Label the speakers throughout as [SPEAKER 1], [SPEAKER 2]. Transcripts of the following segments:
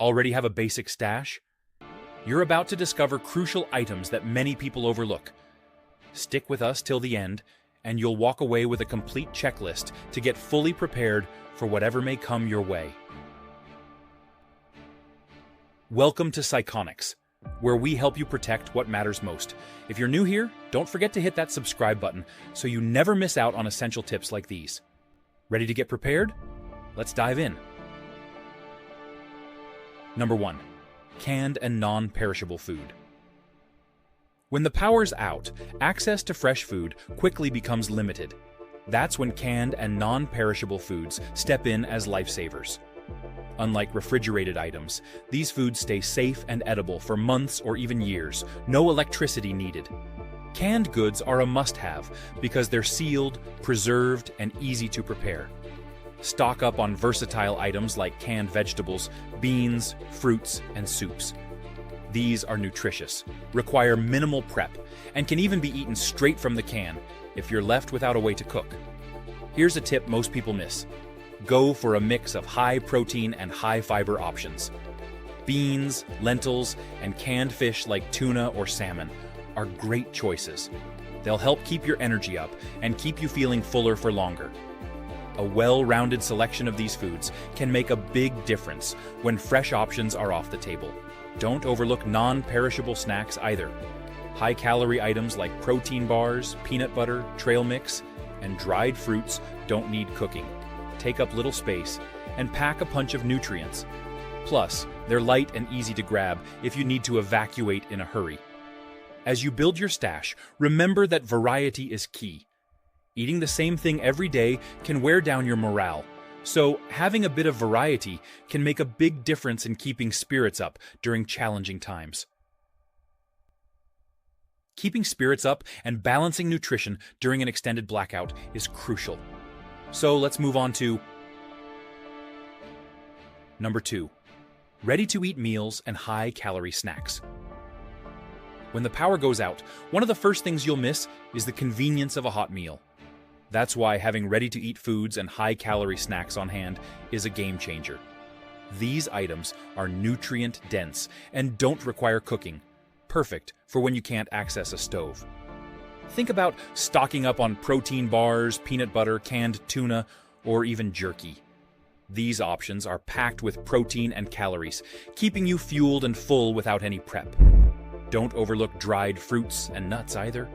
[SPEAKER 1] Already have a basic stash? You're about to discover crucial items that many people overlook. Stick with us till the end, and you'll walk away with a complete checklist to get fully prepared for whatever may come your way. Welcome to Psychonics, where we help you protect what matters most. If you're new here, don't forget to hit that subscribe button so you never miss out on essential tips like these. Ready to get prepared? Let's dive in. Number 1. Canned and non-perishable food. When the power's out, access to fresh food quickly becomes limited. That's when canned and non-perishable foods step in as lifesavers. Unlike refrigerated items, these foods stay safe and edible for months or even years, no electricity needed. Canned goods are a must-have because they're sealed, preserved, and easy to prepare. Stock up on versatile items like canned vegetables, beans, fruits, and soups. These are nutritious, require minimal prep, and can even be eaten straight from the can if you're left without a way to cook. Here's a tip most people miss. Go for a mix of high-protein and high-fiber options. Beans, lentils, and canned fish like tuna or salmon are great choices. They'll help keep your energy up and keep you feeling fuller for longer. A well-rounded selection of these foods can make a big difference when fresh options are off the table. Don't overlook non-perishable snacks either. High-calorie items like protein bars, peanut butter, trail mix, and dried fruits don't need cooking. Take up little space and pack a punch of nutrients. Plus, they're light and easy to grab if you need to evacuate in a hurry. As you build your stash, remember that variety is key. Eating the same thing every day can wear down your morale, so having a bit of variety can make a big difference in keeping spirits up during challenging times. Keeping spirits up and balancing nutrition during an extended blackout is crucial. So let's move on to Number 2. Ready-to-eat meals and high-calorie snacks. When the power goes out, one of the first things you'll miss is the convenience of a hot meal. That's why having ready-to-eat foods and high-calorie snacks on hand is a game changer. These items are nutrient-dense and don't require cooking, perfect for when you can't access a stove. Think about stocking up on protein bars, peanut butter, canned tuna, or even jerky. These options are packed with protein and calories, keeping you fueled and full without any prep. Don't overlook dried fruits and nuts either.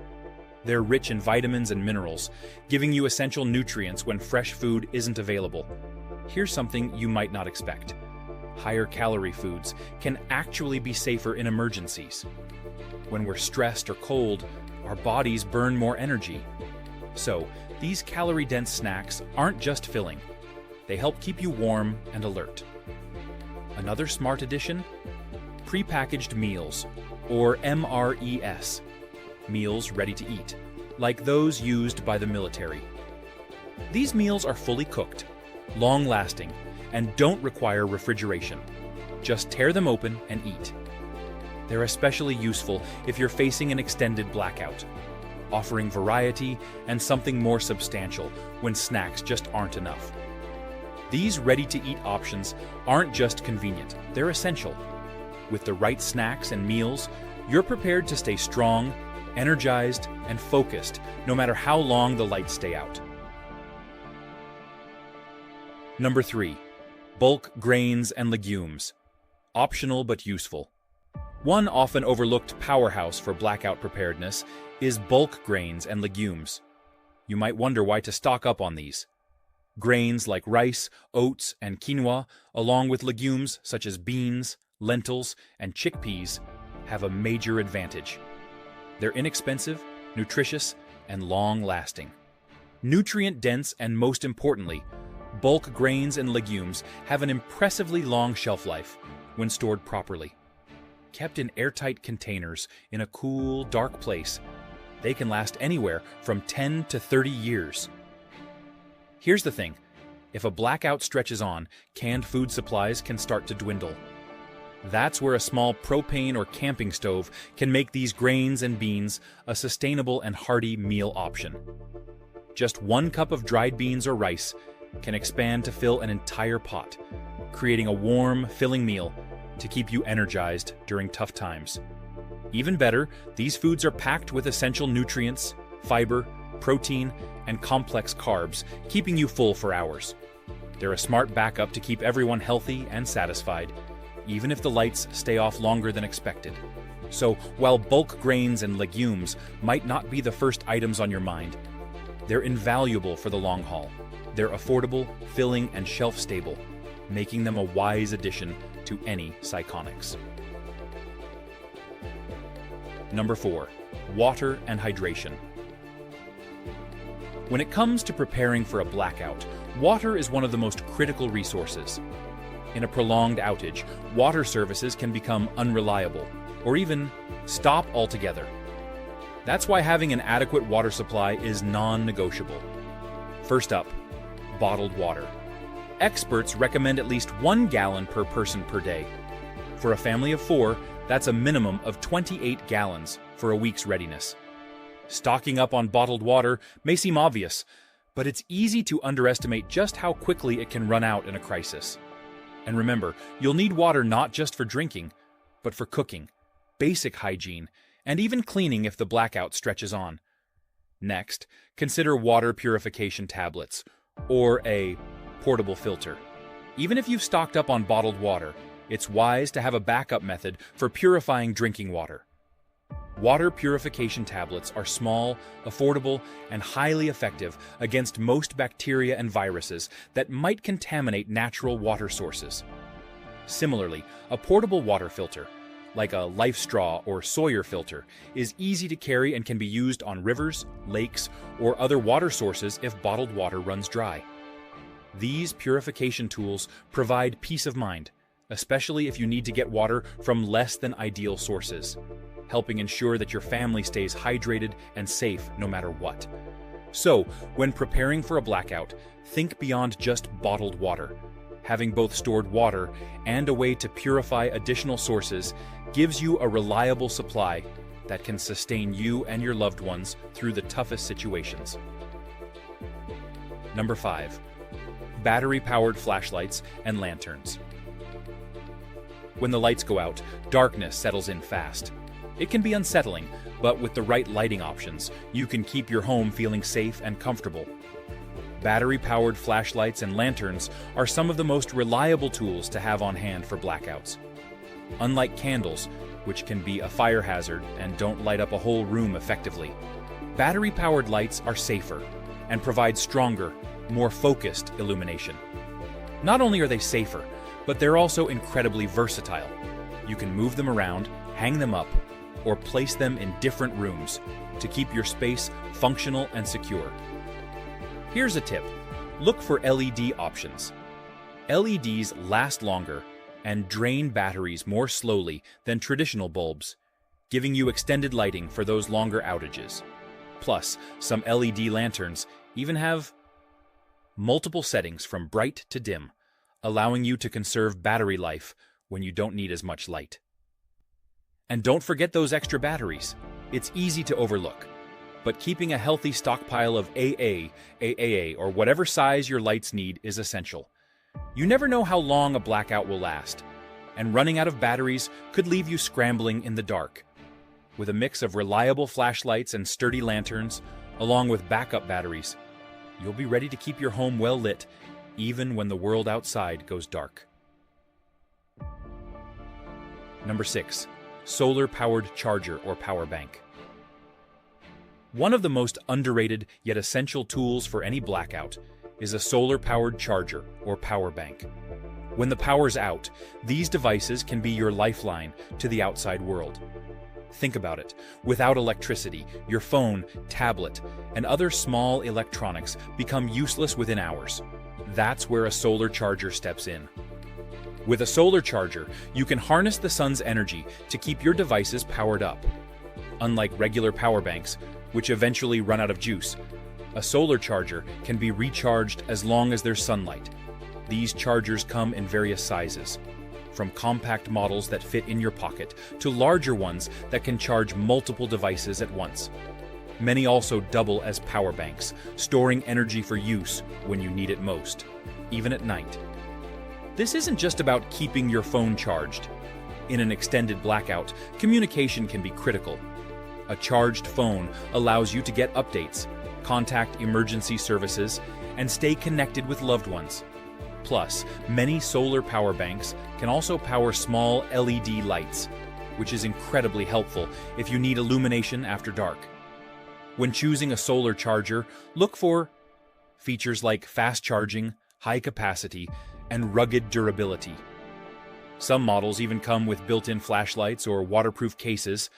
[SPEAKER 1] They're rich in vitamins and minerals, giving you essential nutrients when fresh food isn't available. Here's something you might not expect. Higher calorie foods can actually be safer in emergencies. When we're stressed or cold, our bodies burn more energy. So, these calorie-dense snacks aren't just filling. They help keep you warm and alert. Another smart addition? Prepackaged meals, or MRES. Meals ready to eat, like those used by the military. These meals are fully cooked, long-lasting, and don't require refrigeration. Just tear them open and eat. They're especially useful if you're facing an extended blackout, offering variety and something more substantial when snacks just aren't enough. These ready-to-eat options aren't just convenient, they're essential. With the right snacks and meals, you're prepared to stay strong, energized, and focused no matter how long the lights stay out. Number 3. Bulk grains and legumes. Optional but useful. One often overlooked powerhouse for blackout preparedness is bulk grains and legumes. You might wonder why to stock up on these. Grains like rice, oats, and quinoa, along with legumes such as beans, lentils, and chickpeas, have a major advantage. They're inexpensive, nutritious, and long-lasting. Nutrient-dense and, most importantly, bulk grains and legumes have an impressively long shelf life when stored properly. Kept in airtight containers in a cool, dark place, they can last anywhere from 10 to 30 years. Here's the thing. If a blackout stretches on, canned food supplies can start to dwindle. That's where a small propane or camping stove can make these grains and beans a sustainable and hearty meal option. Just 1 cup of dried beans or rice can expand to fill an entire pot, creating a warm, filling meal to keep you energized during tough times. Even better, these foods are packed with essential nutrients, fiber, protein, and complex carbs, keeping you full for hours. They're a smart backup to keep everyone healthy and satisfied, even if the lights stay off longer than expected. So, while bulk grains and legumes might not be the first items on your mind, they're invaluable for the long haul. They're affordable, filling, and shelf-stable, making them a wise addition to any Psychonics. Number 4. Water and hydration. When it comes to preparing for a blackout, water is one of the most critical resources. In a prolonged outage, water services can become unreliable, or even stop altogether. That's why having an adequate water supply is non-negotiable. First up, bottled water. Experts recommend at least 1 gallon per person per day. For a family of 4, that's a minimum of 28 gallons for a week's readiness. Stocking up on bottled water may seem obvious, but it's easy to underestimate just how quickly it can run out in a crisis. And remember, you'll need water not just for drinking, but for cooking, basic hygiene, and even cleaning if the blackout stretches on. Next, consider water purification tablets, or a portable filter. Even if you've stocked up on bottled water, it's wise to have a backup method for purifying drinking water. Water purification tablets are small, affordable, and highly effective against most bacteria and viruses that might contaminate natural water sources. Similarly, a portable water filter, like a Life Straw or Sawyer filter, is easy to carry and can be used on rivers, lakes, or other water sources if bottled water runs dry. These purification tools provide peace of mind, especially if you need to get water from less than ideal sources, helping ensure that your family stays hydrated and safe no matter what. So, when preparing for a blackout, think beyond just bottled water. Having both stored water and a way to purify additional sources gives you a reliable supply that can sustain you and your loved ones through the toughest situations. Number 5. Battery-powered flashlights and lanterns. When the lights go out, darkness settles in fast. It can be unsettling, but with the right lighting options, you can keep your home feeling safe and comfortable. Battery-powered flashlights and lanterns are some of the most reliable tools to have on hand for blackouts. Unlike candles, which can be a fire hazard and don't light up a whole room effectively, battery-powered lights are safer and provide stronger, more focused illumination. Not only are they safer, but they're also incredibly versatile. You can move them around, hang them up, or place them in different rooms to keep your space functional and secure. Here's a tip. Look for LED options. LEDs last longer and drain batteries more slowly than traditional bulbs, giving you extended lighting for those longer outages. Plus, some LED lanterns even have multiple settings from bright to dim, allowing you to conserve battery life when you don't need as much light. And don't forget those extra batteries. It's easy to overlook, but keeping a healthy stockpile of AA, AAA, or whatever size your lights need is essential. You never know how long a blackout will last, and running out of batteries could leave you scrambling in the dark. With a mix of reliable flashlights and sturdy lanterns, along with backup batteries, you'll be ready to keep your home well lit, even when the world outside goes dark. Number 6. Solar-powered charger or power bank. One of the most underrated yet essential tools for any blackout is a solar-powered charger or power bank. When the power's out, these devices can be your lifeline to the outside world. Think about it. Without electricity, your phone, tablet, and other small electronics become useless within hours. That's where a solar charger steps in. With a solar charger, you can harness the sun's energy to keep your devices powered up. Unlike regular power banks, which eventually run out of juice, a solar charger can be recharged as long as there's sunlight. These chargers come in various sizes, from compact models that fit in your pocket to larger ones that can charge multiple devices at once. Many also double as power banks, storing energy for use when you need it most, even at night. This isn't just about keeping your phone charged. In an extended blackout, communication can be critical. A charged phone allows you to get updates, contact emergency services, and stay connected with loved ones. Plus, many solar power banks can also power small LED lights, which is incredibly helpful if you need illumination after dark. When choosing a solar charger, look for features like fast charging, high capacity, and rugged durability. Some models even come with built-in flashlights or waterproof cases,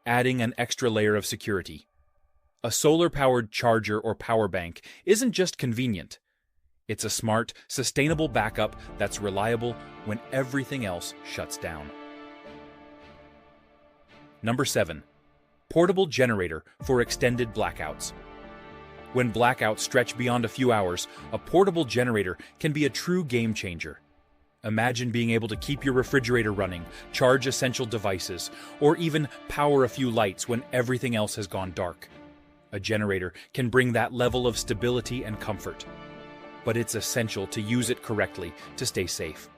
[SPEAKER 1] adding an extra layer of security. A solar-powered charger or power bank isn't just convenient. It's a smart, sustainable backup that's reliable when everything else shuts down. Number 7. Portable generator for extended blackouts. When blackouts stretch beyond a few hours, a portable generator can be a true game changer. Imagine being able to keep your refrigerator running, charge essential devices, or even power a few lights when everything else has gone dark. A generator can bring that level of stability and comfort. But it's essential to use it correctly to stay safe.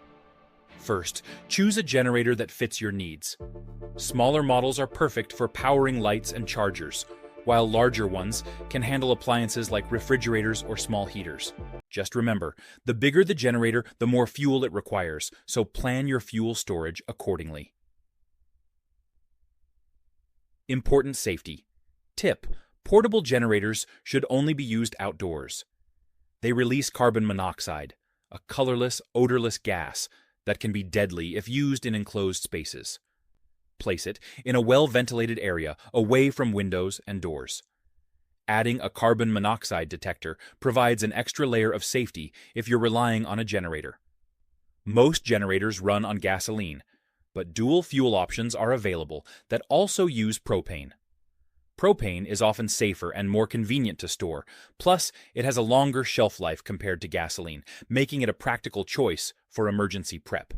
[SPEAKER 1] First, choose a generator that fits your needs. Smaller models are perfect for powering lights and chargers, while larger ones can handle appliances like refrigerators or small heaters. Just remember, the bigger the generator, the more fuel it requires, so plan your fuel storage accordingly. Important safety. Tip: portable generators should only be used outdoors. They release carbon monoxide, a colorless, odorless gas that can be deadly if used in enclosed spaces. Place it in a well-ventilated area away from windows and doors. Adding a carbon monoxide detector provides an extra layer of safety if you're relying on a generator. Most generators run on gasoline, but dual fuel options are available that also use propane. Propane is often safer and more convenient to store, plus it has a longer shelf life compared to gasoline, making it a practical choice for emergency prep.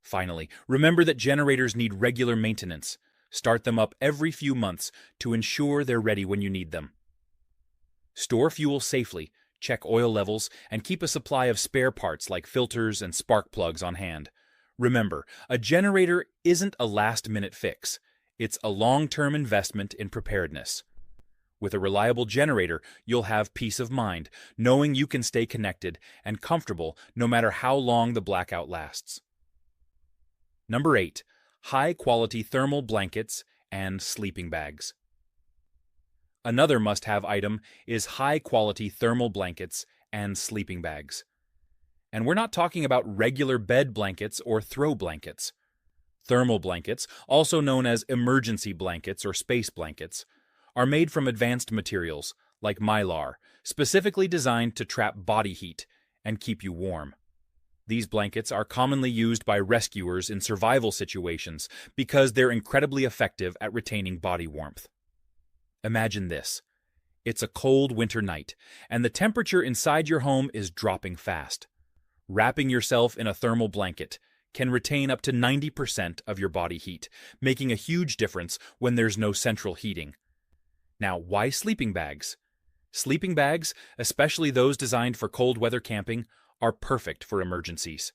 [SPEAKER 1] Finally, remember that generators need regular maintenance. Start them up every few months to ensure they're ready when you need them. Store fuel safely, check oil levels, and keep a supply of spare parts like filters and spark plugs on hand. Remember, a generator isn't a last-minute fix. It's a long-term investment in preparedness. With a reliable generator, you'll have peace of mind, knowing you can stay connected and comfortable no matter how long the blackout lasts. Number 8. High-quality thermal blankets and sleeping bags. Another must-have item is high-quality thermal blankets and sleeping bags. And we're not talking about regular bed blankets or throw blankets. Thermal blankets, also known as emergency blankets or space blankets, are made from advanced materials like mylar, specifically designed to trap body heat and keep you warm. These blankets are commonly used by rescuers in survival situations because they're incredibly effective at retaining body warmth. Imagine this. It's a cold winter night, and the temperature inside your home is dropping fast. Wrapping yourself in a thermal blanket can retain up to 90% of your body heat, making a huge difference when there's no central heating. Now, why sleeping bags? Sleeping bags, especially those designed for cold weather camping, are perfect for emergencies.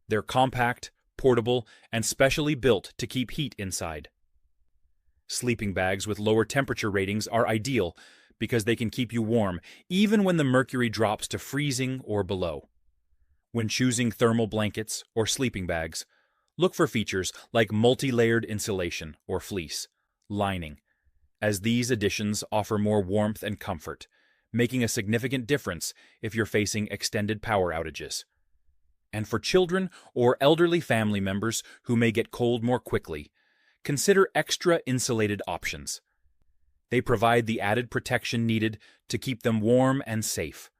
[SPEAKER 1] They're compact, portable, and specially built to keep heat inside. Sleeping bags with lower temperature ratings are ideal because they can keep you warm even when the mercury drops to freezing or below. When choosing thermal blankets or sleeping bags, look for features like multi-layered insulation or fleece, lining, as these additions offer more warmth and comfort, making a significant difference if you're facing extended power outages. And for children or elderly family members who may get cold more quickly, consider extra insulated options. They provide the added protection needed to keep them warm and safe.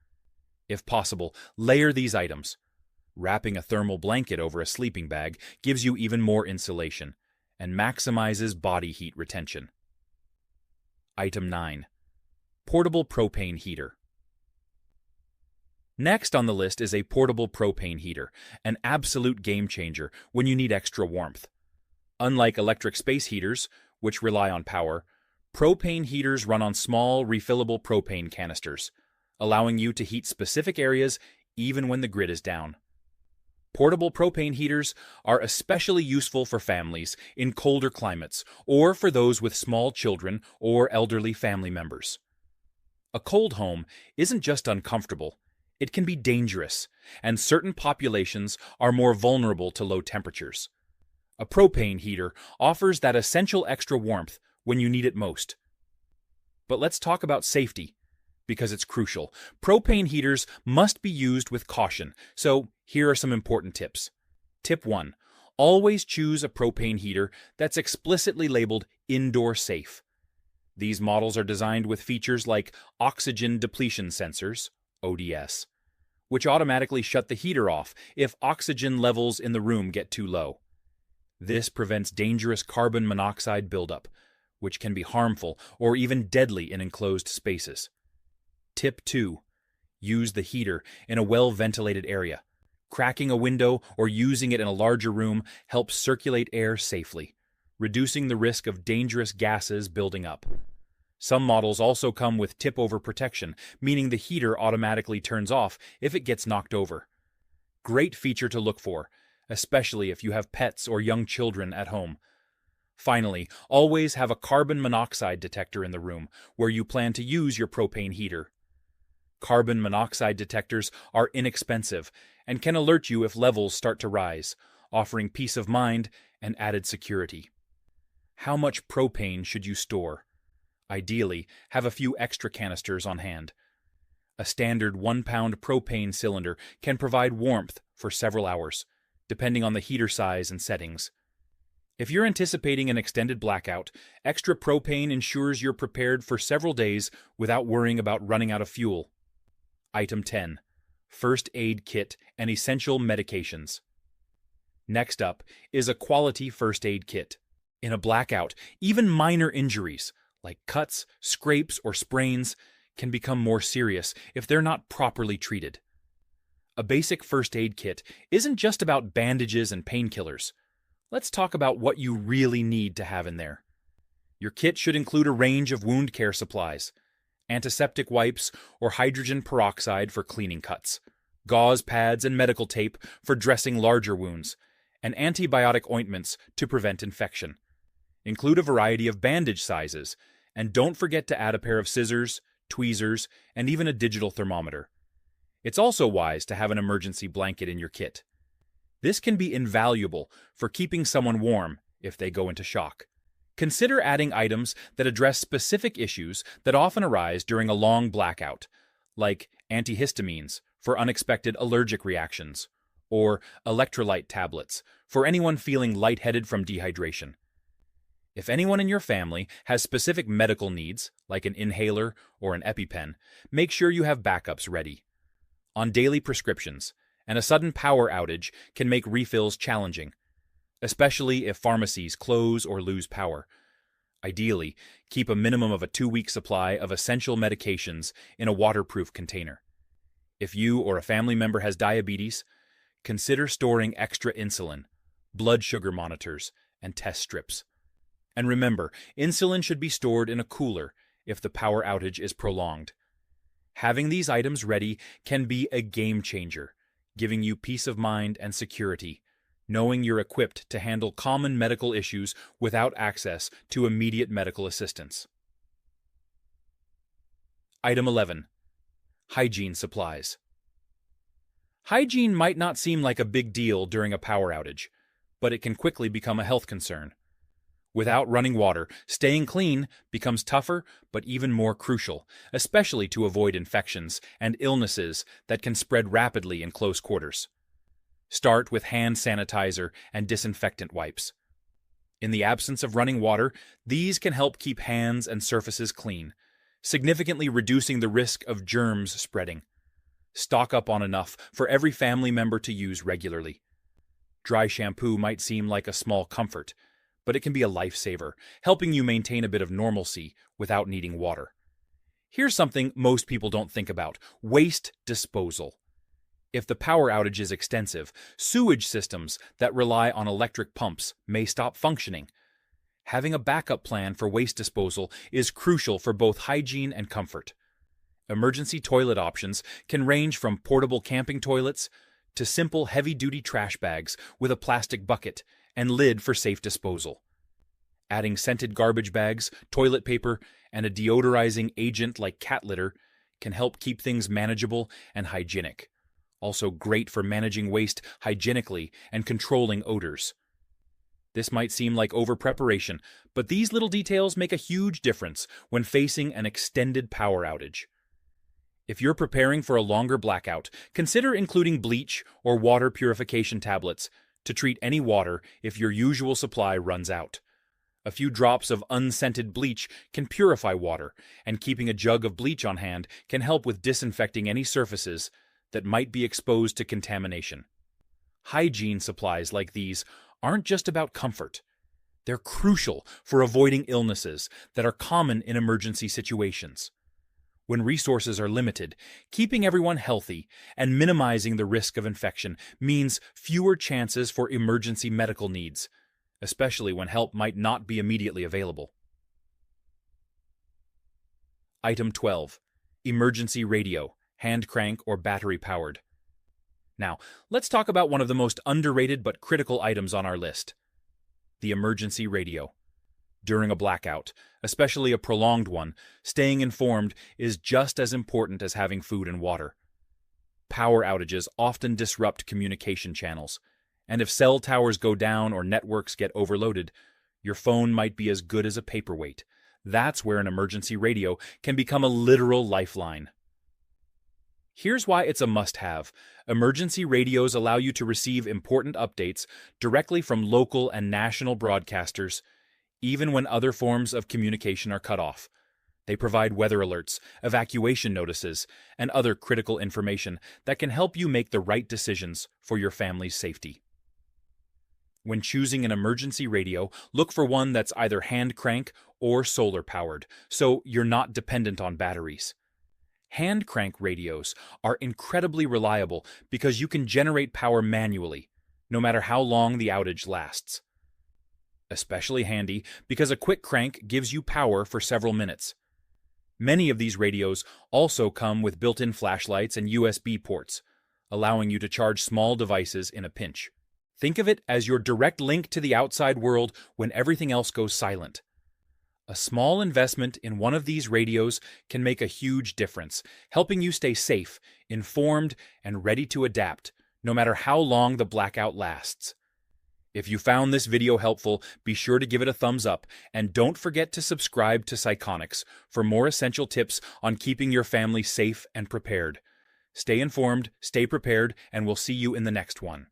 [SPEAKER 1] If possible, layer these items. Wrapping a thermal blanket over a sleeping bag gives you even more insulation and maximizes body heat retention. Item 9. Portable propane heater. Next on the list is a portable propane heater, an absolute game changer when you need extra warmth. Unlike electric space heaters, which rely on power, propane heaters run on small, refillable propane canisters, allowing you to heat specific areas even when the grid is down. Portable propane heaters are especially useful for families in colder climates or for those with small children or elderly family members. A cold home isn't just uncomfortable, it can be dangerous, and certain populations are more vulnerable to low temperatures. A propane heater offers that essential extra warmth when you need it most. But let's talk about safety, because it's crucial. Propane heaters must be used with caution, so here are some important tips. Tip 1. Always choose a propane heater that's explicitly labeled indoor safe. These models are designed with features like oxygen depletion sensors, ODS, which automatically shut the heater off if oxygen levels in the room get too low. This prevents dangerous carbon monoxide buildup, which can be harmful or even deadly in enclosed spaces. Tip 2. Use the heater in a well-ventilated area. Cracking a window or using it in a larger room helps circulate air safely, reducing the risk of dangerous gases building up. Some models also come with tip-over protection, meaning the heater automatically turns off if it gets knocked over. Great feature to look for, especially if you have pets or young children at home. Finally, always have a carbon monoxide detector in the room where you plan to use your propane heater. Carbon monoxide detectors are inexpensive and can alert you if levels start to rise, offering peace of mind and added security. How much propane should you store? Ideally, have a few extra canisters on hand. A standard 1-pound propane cylinder can provide warmth for several hours, depending on the heater size and settings. If you're anticipating an extended blackout, extra propane ensures you're prepared for several days without worrying about running out of fuel. Item 10. First aid kit and essential medications. Next up is a quality first aid kit. In a blackout, even minor injuries, like cuts, scrapes, or sprains, can become more serious if they're not properly treated. A basic first aid kit isn't just about bandages and painkillers. Let's talk about what you really need to have in there. Your kit should include a range of wound care supplies, antiseptic wipes or hydrogen peroxide for cleaning cuts, gauze pads and medical tape for dressing larger wounds, and antibiotic ointments to prevent infection. Include a variety of bandage sizes, and don't forget to add a pair of scissors, tweezers, and even a digital thermometer. It's also wise to have an emergency blanket in your kit. This can be invaluable for keeping someone warm if they go into shock. Consider adding items that address specific issues that often arise during a long blackout, like antihistamines for unexpected allergic reactions, or electrolyte tablets for anyone feeling lightheaded from dehydration. If anyone in your family has specific medical needs, like an inhaler or an EpiPen, make sure you have backups ready. On daily prescriptions, and a sudden power outage can make refills challenging, especially if pharmacies close or lose power. Ideally, keep a minimum of a 2-week supply of essential medications in a waterproof container. If you or a family member has diabetes, consider storing extra insulin, blood sugar monitors, and test strips. And remember, insulin should be stored in a cooler if the power outage is prolonged. Having these items ready can be a game changer, giving you peace of mind and security, knowing you're equipped to handle common medical issues without access to immediate medical assistance. Item 11. Hygiene supplies. Hygiene might not seem like a big deal during a power outage, but it can quickly become a health concern. Without running water, staying clean becomes tougher but even more crucial, especially to avoid infections and illnesses that can spread rapidly in close quarters. Start with hand sanitizer and disinfectant wipes. In the absence of running water, these can help keep hands and surfaces clean, significantly reducing the risk of germs spreading. Stock up on enough for every family member to use regularly. Dry shampoo might seem like a small comfort, but it can be a lifesaver, helping you maintain a bit of normalcy without needing water. Here's something most people don't think about: waste disposal. If the power outage is extensive, sewage systems that rely on electric pumps may stop functioning. Having a backup plan for waste disposal is crucial for both hygiene and comfort. Emergency toilet options can range from portable camping toilets to simple heavy-duty trash bags with a plastic bucket and lid for safe disposal. Adding scented garbage bags, toilet paper, and a deodorizing agent like cat litter can help keep things manageable and hygienic. Also great for managing waste hygienically and controlling odors. This might seem like over-preparation, but these little details make a huge difference when facing an extended power outage. If you're preparing for a longer blackout, consider including bleach or water purification tablets to treat any water if your usual supply runs out. A few drops of unscented bleach can purify water, and keeping a jug of bleach on hand can help with disinfecting any surfaces that might be exposed to contamination. Hygiene supplies like these aren't just about comfort. They're crucial for avoiding illnesses that are common in emergency situations. When resources are limited, keeping everyone healthy and minimizing the risk of infection means fewer chances for emergency medical needs, especially when help might not be immediately available. Item 12. Emergency radio, hand crank or battery powered. Now, let's talk about one of the most underrated but critical items on our list: the emergency radio. During a blackout, especially a prolonged one, staying informed is just as important as having food and water. Power outages often disrupt communication channels, and if cell towers go down or networks get overloaded, your phone might be as good as a paperweight. That's where an emergency radio can become a literal lifeline. Here's why it's a must-have. Emergency radios allow you to receive important updates directly from local and national broadcasters, even when other forms of communication are cut off. They provide weather alerts, evacuation notices, and other critical information that can help you make the right decisions for your family's safety. When choosing an emergency radio, look for one that's either hand crank or solar powered, so you're not dependent on batteries. Hand crank radios are incredibly reliable because you can generate power manually, no matter how long the outage lasts. Especially handy because a quick crank gives you power for several minutes. Many of these radios also come with built-in flashlights and USB ports, allowing you to charge small devices in a pinch. Think of it as your direct link to the outside world when everything else goes silent. A small investment in one of these radios can make a huge difference, helping you stay safe, informed, and ready to adapt, no matter how long the blackout lasts. If you found this video helpful, be sure to give it a thumbs up, and don't forget to subscribe to Psychonics for more essential tips on keeping your family safe and prepared. Stay informed, stay prepared, and we'll see you in the next one.